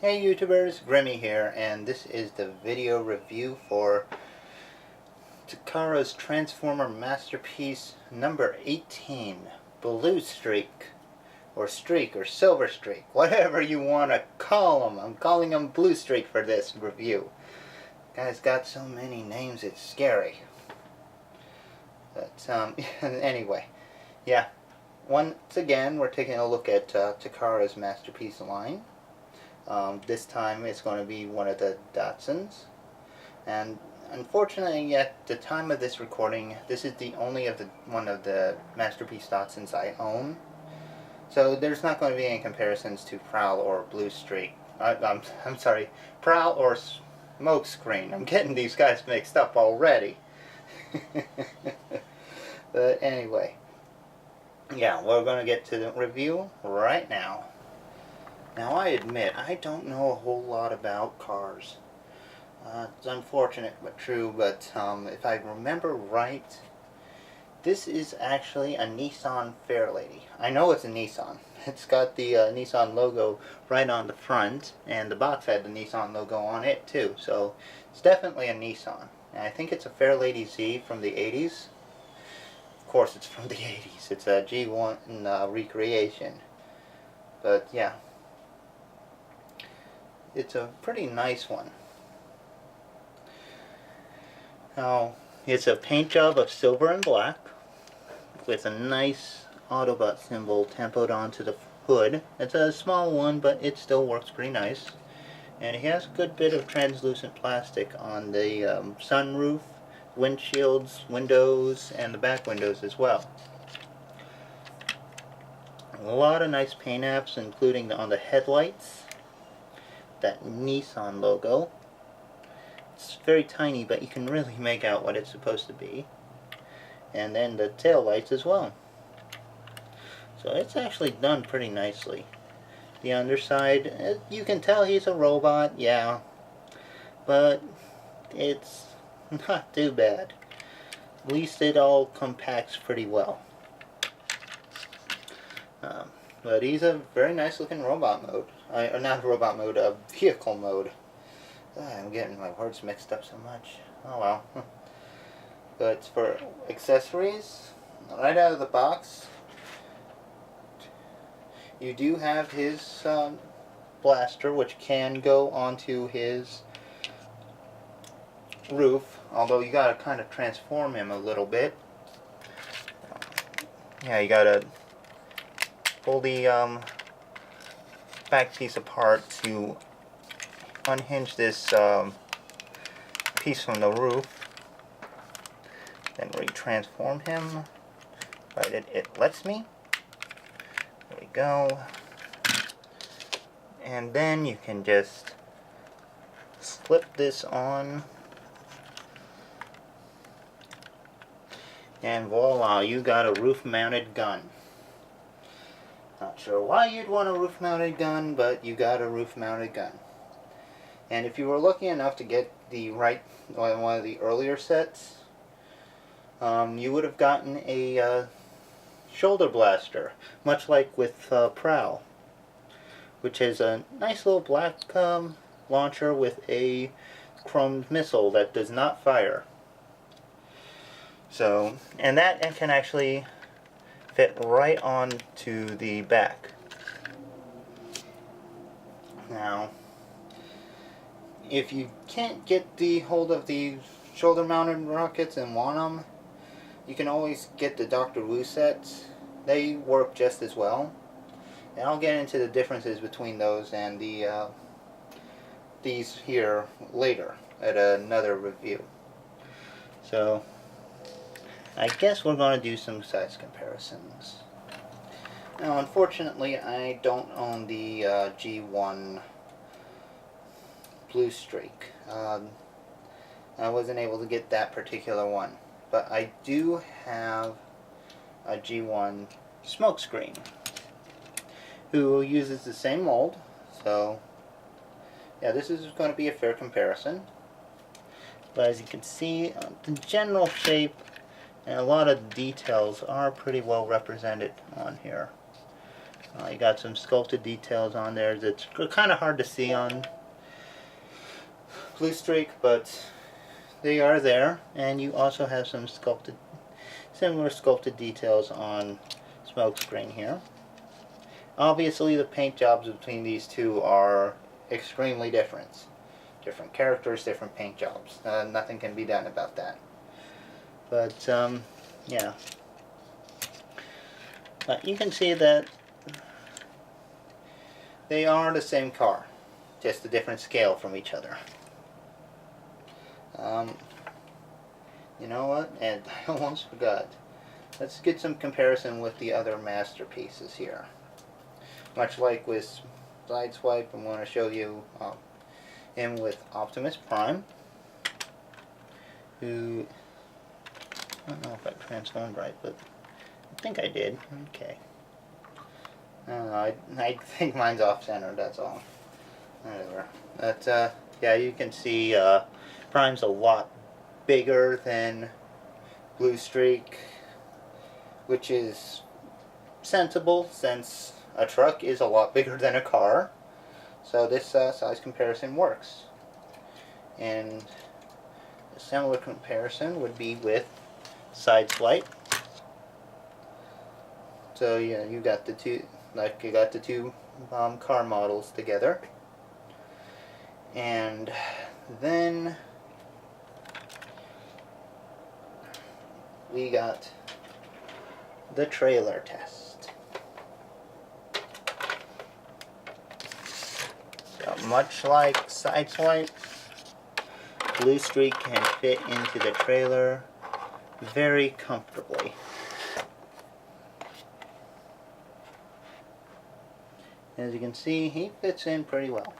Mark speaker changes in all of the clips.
Speaker 1: Hey YouTubers, Grimmy here, and this is the video review for Takara's Transformer masterpiece number 18, Bluestreak, or Streak, or Silver Streak, whatever you want to call them. I'm calling them Bluestreak for this review. Guy's got so many names, it's scary. But, anyway, yeah. Once again, we're taking a look at Takara's masterpiece line. This time it's going to be one of the Datsuns, and unfortunately at the time of this recording this is the only one of the masterpiece Datsuns I own, so there's not going to be any comparisons to Prowl or Bluestreak. I'm sorry, Prowl or Smokescreen. I'm getting these guys mixed up already. But anyway, yeah, we're going to get to the review right now. Now, I admit, I don't know a whole lot about cars. It's unfortunate but true, but if I remember right, this is actually a Nissan Fairlady. I know it's a Nissan. It's got the Nissan logo right on the front, and the box had the Nissan logo on it too, so it's definitely a Nissan. And I think it's a Fairlady Z from the 80s. Of course it's from the 80s. It's a G1 recreation. But yeah. It's a pretty nice one. Now, it's a paint job of silver and black with a nice Autobot symbol tempoed onto the hood. It's a small one, but it still works pretty nice. And it has a good bit of translucent plastic on the sunroof, windshields, windows, and the back windows as well. A lot of nice paint apps, including on the headlights. That Nissan logo. It's very tiny, but you can really make out what it's supposed to be. And then the tail lights as well. So it's actually done pretty nicely. The underside, you can tell he's a robot, yeah. But it's not too bad. At least it all compacts pretty well. But he's a very nice looking robot mode. Or not robot mode, vehicle mode. I'm getting my words mixed up so much. Oh well. But for accessories, right out of the box, you do have his blaster, which can go onto his roof, although you gotta kind of transform him a little bit. Yeah, you gotta pull the back piece apart to unhinge this piece from the roof. Then retransform him. Right, it lets me. There we go. And then you can just slip this on. And voila, you got a roof-mounted gun. Not sure why you'd want a roof-mounted gun, but you got a roof-mounted gun. And if you were lucky enough to get the one of the earlier sets, you would have gotten a shoulder blaster, much like with Prowl, which is a nice little black launcher with a chromed missile that does not fire. So, and that can actually fit right on to the back. Now, if you can't get the hold of the shoulder-mounted rockets and want them, you can always get the Dr. Wu sets. They work just as well. And I'll get into the differences between those and these here later at another review. So, I guess we're going to do some size comparisons. Now, unfortunately, I don't own the G1 Bluestreak. I wasn't able to get that particular one. But I do have a G1 Smokescreen, who uses the same mold. So, yeah, this is going to be a fair comparison. But as you can see, the general shape and a lot of details are pretty well represented on here. You got some sculpted details on there that's kind of hard to see on Bluestreak, but they are there. And you also have some similar sculpted details on Smokescreen here. Obviously, the paint jobs between these two are extremely different. Different characters, different paint jobs. Nothing can be done about that. But, yeah. But you can see that they are the same car, just a different scale from each other. You know what? And I almost forgot. Let's get some comparison with the other masterpieces here. Much like with Sideswipe, I'm going to show you him with Optimus Prime, who, I don't know if I transformed right, but I think I did. Okay. I think mine's off-center, that's all. Whatever. But, yeah, you can see Prime's a lot bigger than Bluestreak, which is sensible since a truck is a lot bigger than a car. So this size comparison works. And a similar comparison would be with Sideswipe. So yeah, you got the two, car models together. And then we got the trailer test. So much like Sideswipe, Bluestreak can fit into the trailer very comfortably. As you can see, he fits in pretty well,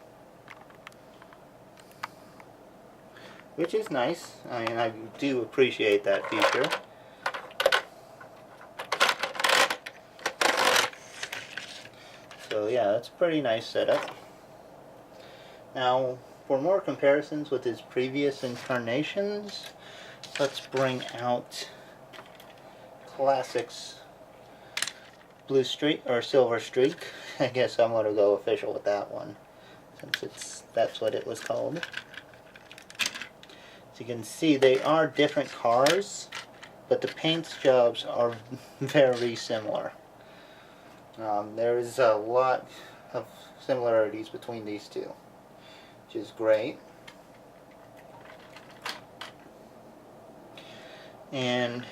Speaker 1: which is nice. I mean, I do appreciate that feature. So yeah, that's a pretty nice setup. Now, for more comparisons with his previous incarnations, let's bring out Classics Bluestreak, or Silver Streak. I guess I'm going to go official with that one, since that's what it was called. As you can see, they are different cars, but the paint jobs are very similar. There is a lot of similarities between these two, which is great. And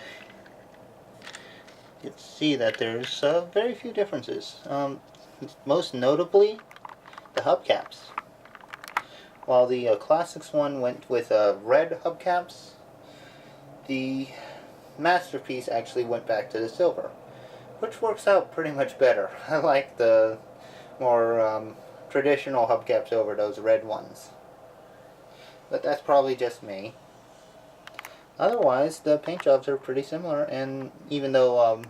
Speaker 1: you can see that there's very few differences. Most notably, the hubcaps. While the Classics one went with red hubcaps, the Masterpiece actually went back to the silver, which works out pretty much better. I like the more traditional hubcaps over those red ones. But that's probably just me. Otherwise, the paint jobs are pretty similar, and even though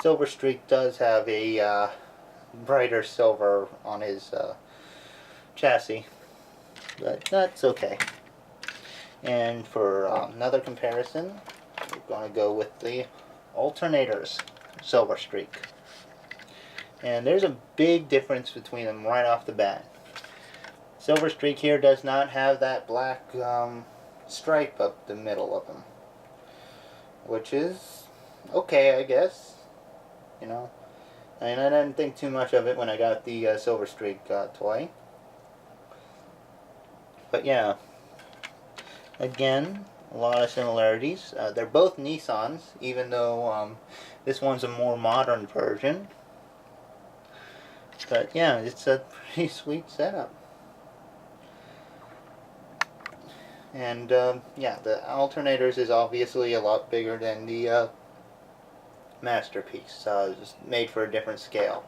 Speaker 1: Silver Streak does have a brighter silver on his chassis, but that's okay. And for another comparison, we're going to go with the alternators Silver Streak. And there's a big difference between them right off the bat. Silver Streak here does not have that black stripe up the middle of them, which is okay, I guess. You know, and I didn't think too much of it when I got the Silver Streak toy. But yeah, again, a lot of similarities. They're both Nissans, even though this one's a more modern version. But yeah, it's a pretty sweet setup. And yeah, the alternators is obviously a lot bigger than the Masterpiece. It's made for a different scale.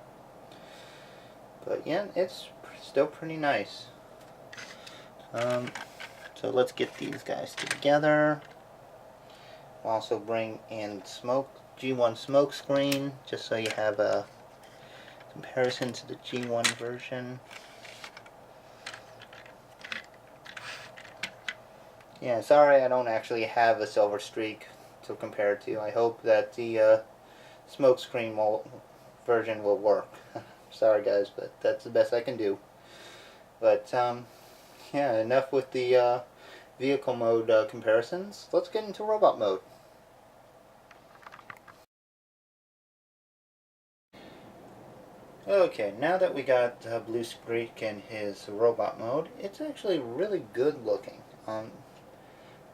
Speaker 1: But yeah, it's still pretty nice. So let's get these guys together. We'll also bring in G1 Smokescreen, just so you have a comparison to the G1 version. Yeah, sorry I don't actually have a Silver Streak to compare to. I hope that the Smokescreen will version will work. Sorry guys, but that's the best I can do. But yeah, enough with the vehicle mode comparisons. Let's get into robot mode. Okay, now that we got Bluestreak in his robot mode, it's actually really good looking.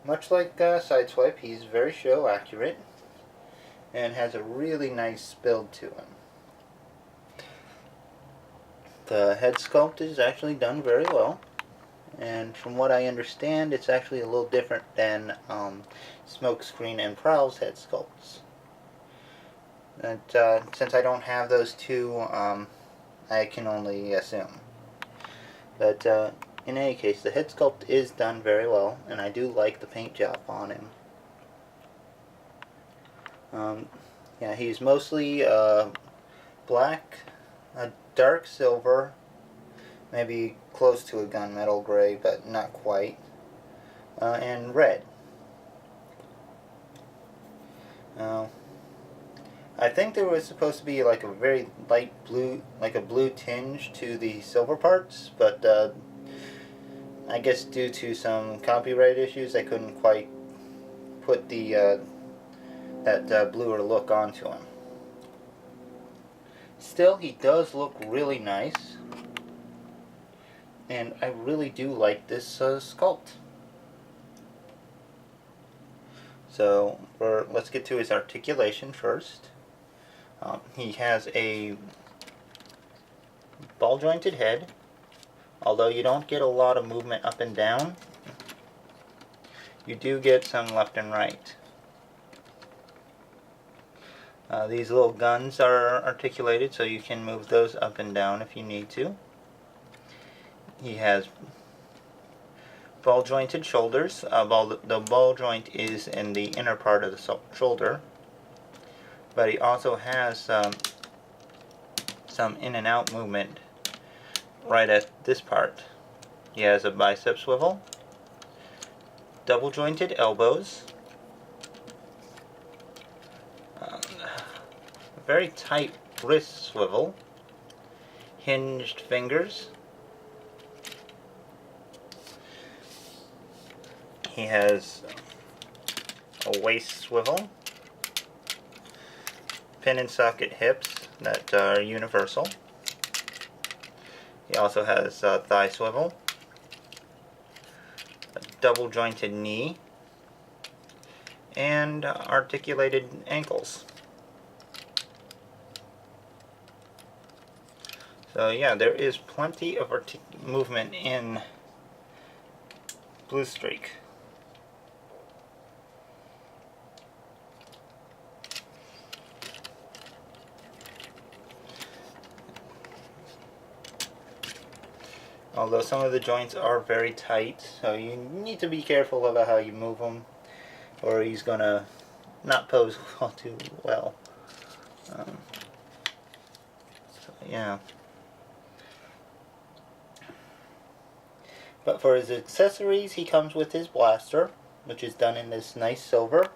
Speaker 1: Much like Sideswipe, he's very show accurate and has a really nice build to him. The head sculpt is actually done very well, and from what I understand, it's actually a little different than Smokescreen and Prowl's head sculpts. And since I don't have those two, I can only assume. But in any case, the head sculpt is done very well, and I do like the paint job on him. Yeah, he's mostly black, a dark silver, maybe close to a gunmetal gray, but not quite, and red. I think there was supposed to be like a very light blue, like a blue tinge to the silver parts, but I guess due to some copyright issues, I couldn't quite put the that bluer look onto him. Still, he does look really nice, and I really do like this sculpt. So let's get to his articulation first. He has a ball jointed head, although you don't get a lot of movement up and down. You do get some left and right. These little guns are articulated, so you can move those up and down if you need to. He has ball jointed shoulders. The ball joint is in the inner part of the shoulder, but he also has some in and out movement right at this part. He has a bicep swivel, double jointed elbows, very tight wrist swivel, hinged fingers. He has a waist swivel, pin and socket hips that are universal. He also has thigh swivel, a double jointed knee, and articulated ankles. So yeah, there is plenty of movement in Bluestreak. Although some of the joints are very tight, so you need to be careful about how you move them, or he's gonna not pose all too well. So yeah. But for his accessories, he comes with his blaster, which is done in this nice silver.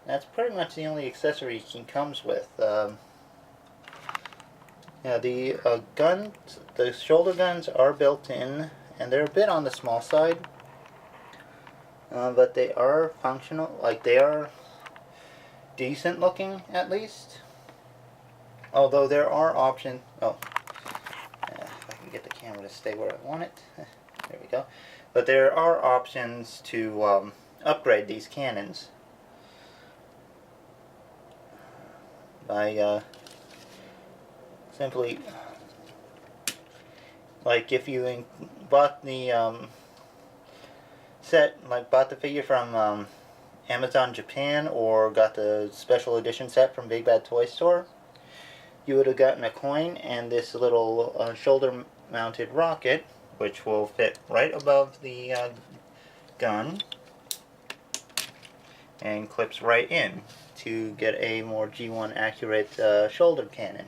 Speaker 1: That's pretty much the only accessory he comes with. Yeah, the guns, the shoulder guns are built in, and they're a bit on the small side, but they are functional. Like, they are decent looking, at least. Although there are options. Oh. If I can get the camera to stay where I want it. There we go. But there are options to upgrade these cannons by simply, like, if you bought the set, like bought the figure from Amazon Japan, or got the special edition set from Big Bad Toy Store, you would have gotten a coin and this little shoulder mounted rocket, which will fit right above the gun and clips right in to get a more G1 accurate shoulder cannon.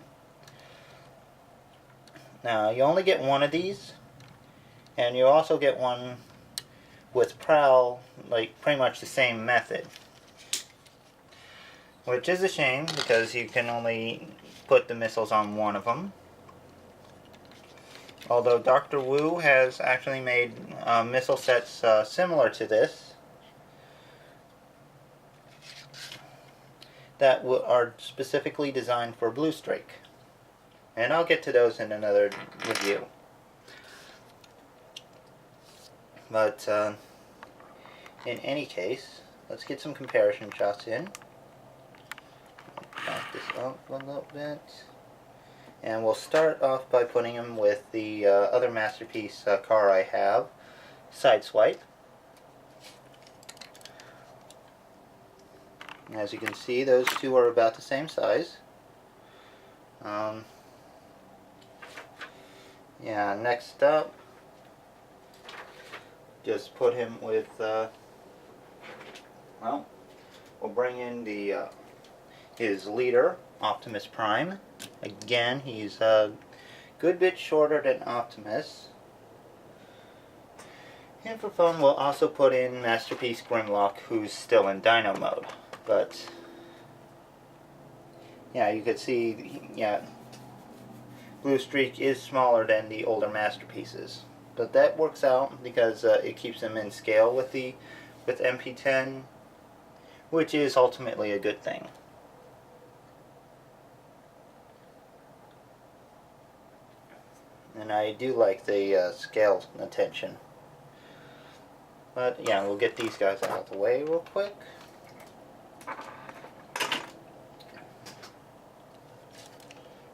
Speaker 1: Now, you only get one of these, and you also get one with Prowl, like pretty much the same method. which is a shame because you can only put the missiles on one of them. Although Dr. Wu has actually made missile sets similar to this that are specifically designed for Bluestreak. And I'll get to those in another review. But in any case, let's get some comparison shots in. Back this up a little bit. And we'll start off by putting him with the other masterpiece car I have, Sideswipe. As you can see, those two are about the same size. Yeah, next up, just put him with, well, we'll bring in the his leader, Optimus Prime. Again, he's a good bit shorter than Optimus. And for fun, we'll also put in Masterpiece Grimlock, who's still in Dino mode. But, yeah, you could see, yeah, Bluestreak is smaller than the older Masterpieces. But that works out because it keeps them in scale with MP10, which is ultimately a good thing. And I do like the scale attention. But yeah, we'll get these guys out of the way real quick.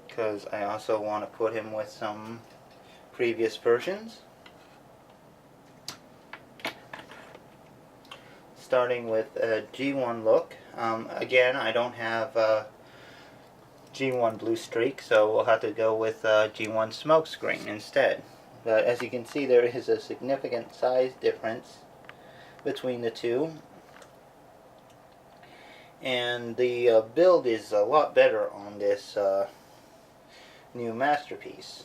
Speaker 1: Because I also want to put him with some previous versions. Starting with a G1 look. Again, I don't have G1 Bluestreak, so we'll have to go with G1 Smokescreen instead. But as you can see, there is a significant size difference between the two. And the build is a lot better on this new Masterpiece.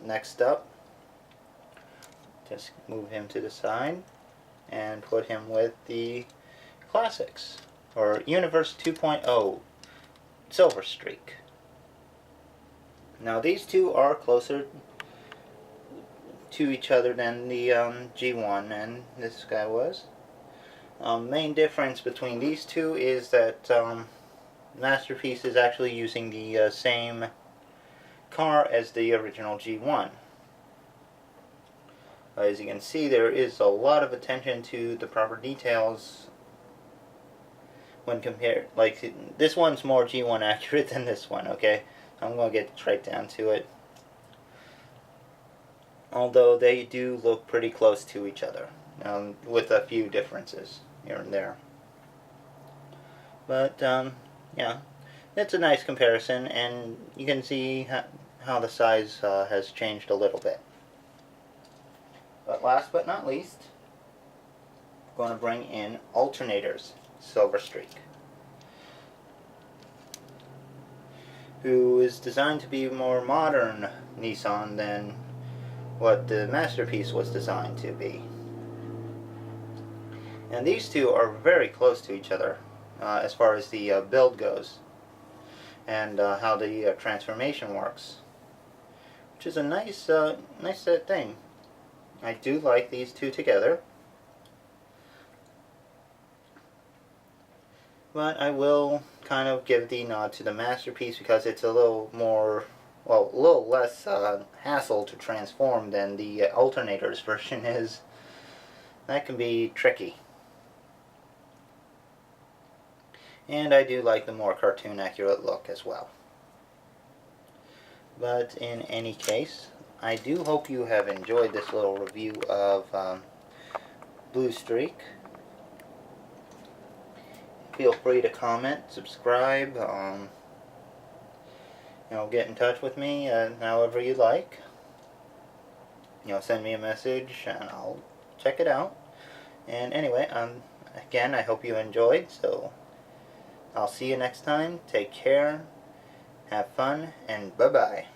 Speaker 1: Next up, just move him to the side and put him with the Classics, or Universe 2.0 Silverstreak. Now these two are closer to each other than the G1 and this guy was. Main difference between these two is that Masterpiece is actually using the same car as the original G1. As you can see, there is a lot of attention to the proper details when compared. Like, this one's more G1 accurate than this one, okay? I'm going to get right down to it. Although they do look pretty close to each other, with a few differences here and there. But, yeah, it's a nice comparison, and you can see how the size has changed a little bit. But last but not least, I'm going to bring in Alternators Silverstreak, who is designed to be more modern Nissan than what the Masterpiece was designed to be. And these two are very close to each other as far as the build goes and how the transformation works, which is a nice thing. I do like these two together, but I will kind of give the nod to the Masterpiece because it's a little more, well, a little less hassle to transform than the Alternators version is. That can be tricky. And I do like the more cartoon accurate look as well. But in any case, I do hope you have enjoyed this little review of Bluestreak. Feel free to comment, subscribe, get in touch with me however you like. Send me a message and I'll check it out. And anyway, again, I hope you enjoyed, so I'll see you next time. Take care, have fun, and bye-bye.